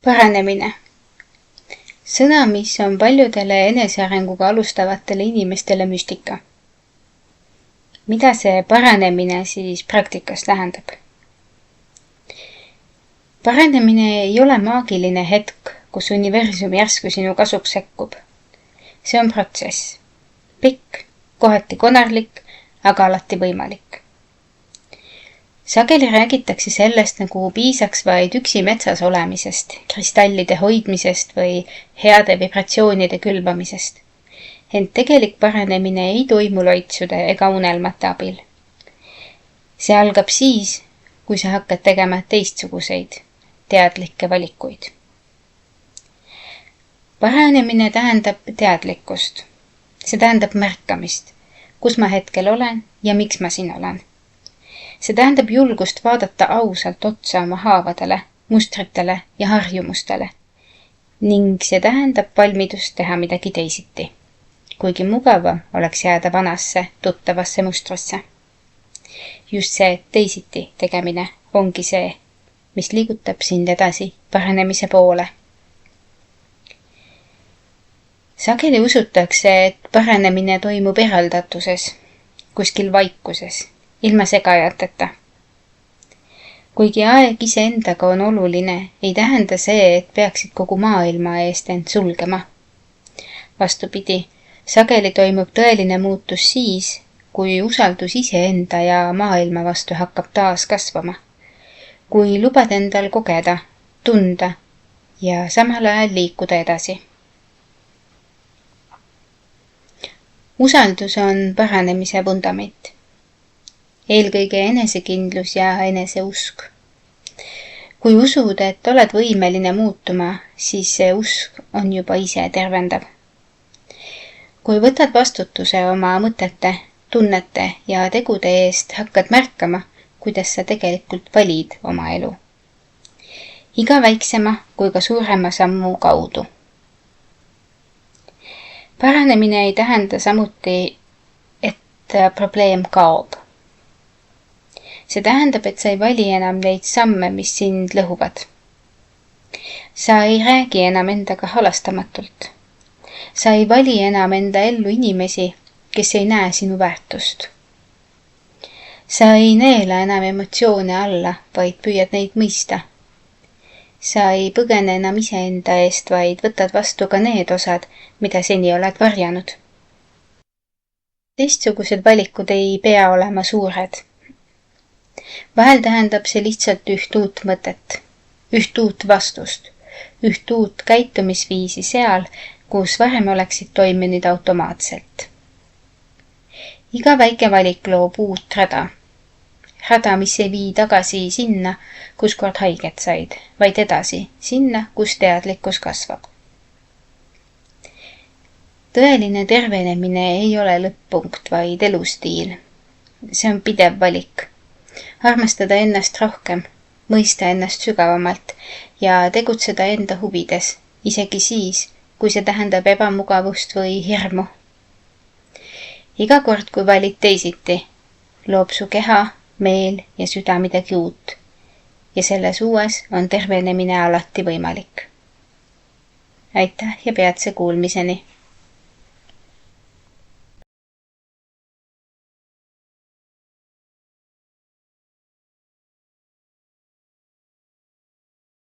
Paranemine. Sõna, mis on paljudele enesearenguga alustavatele inimestele müstika. Mida see paranemine siis praktikas tähendab? Paranemine ei ole maagiline hetk, kus universum järsku sinu kasuks sekkub. See on protsess. Pikk, kohati konarlik, aga alati võimalik. Sageli räägitakse sellest, nagu piisaks vaid üksi metsas olemisest, kristallide hoidmisest või heade vibratsioonide külvamisest. Ent tegelik paranemine ei toimu loitsude ega unelmate abil. See algab siis, kui sa hakkad tegema teistsuguseid, teadlikke valikuid. Paranemine tähendab teadlikkust. See tähendab märkamist, kus ma hetkel olen ja miks ma siin olen. See tähendab julgust vaadata ausalt otsa oma haavadele, mustritele ja harjumustele. Ning see tähendab valmidust teha midagi teisiti. Kuigi mugavam oleks jääda vanasse, tuttavasse mustrisse. Just see teisiti tegemine ongi see, mis liigutab sind edasi paranemise poole. Sageli usutakse, et paranemine toimub eraldatuses, kuskil vaikuses, ilma segajateta. Kuigi aeg iseendaga on oluline, ei tähenda see, et peaksid kogu maailma eest end sulgema. Vastupidi, sageli toimub tõeline muutus siis, kui usaldus iseenda ja maailma vastu hakkab taas kasvama. Kui lubad endal kogeda, tunda ja samal ajal liikuda edasi. Usaldus on paranemise vundament. Eelkõige enesekindlus ja eneseusk. Kui usud, et oled võimeline muutuma, siis see usk on juba ise tervendav. Kui võtad vastutuse oma mõtete, tunnete ja tegude eest, hakkad märkama, kuidas sa tegelikult valid oma elu. Iga väiksema kui ka suurema sammu kaudu. Paranemine ei tähenda samuti, et probleem kaob. See tähendab, et sa ei vali enam neid samme, mis sind lõhuvad. Sa ei räägi enam endaga halastamatult. Sa ei vali enam enda ellu inimesi, kes ei näe sinu väärtust. Sa ei neela enam emotsioone alla, vaid püüad neid mõista. Sa ei põgene enam iseenda eest, vaid võtad vastu ka need osad, mida seni oled varjanud. Teistsugused valikud ei pea olema suured. Vahel tähendab see lihtsalt üht uut mõtet, üht uut vastust, üht uut käitumisviisi seal, kus varem oleksid toiminud automaatselt. Iga väike valik loob uut rada. Rada, mis ei vii tagasi sinna, kus kord haiget said, vaid edasi sinna, kus teadlikkus kasvab. Tõeline tervenemine ei ole lõpp-punkt, vaid elustiil. See on pidev valik. Armastada ennast rohkem, mõista ennast sügavamalt ja tegutseda enda huvides, isegi siis, kui see tähendab ebamugavust või hirmu. Iga kord, kui valid teisiti, loob su keha, meel ja süda midagi uut. Ja selles uues on tervenemine alati võimalik. Aitäh ja peatse kuulmiseni!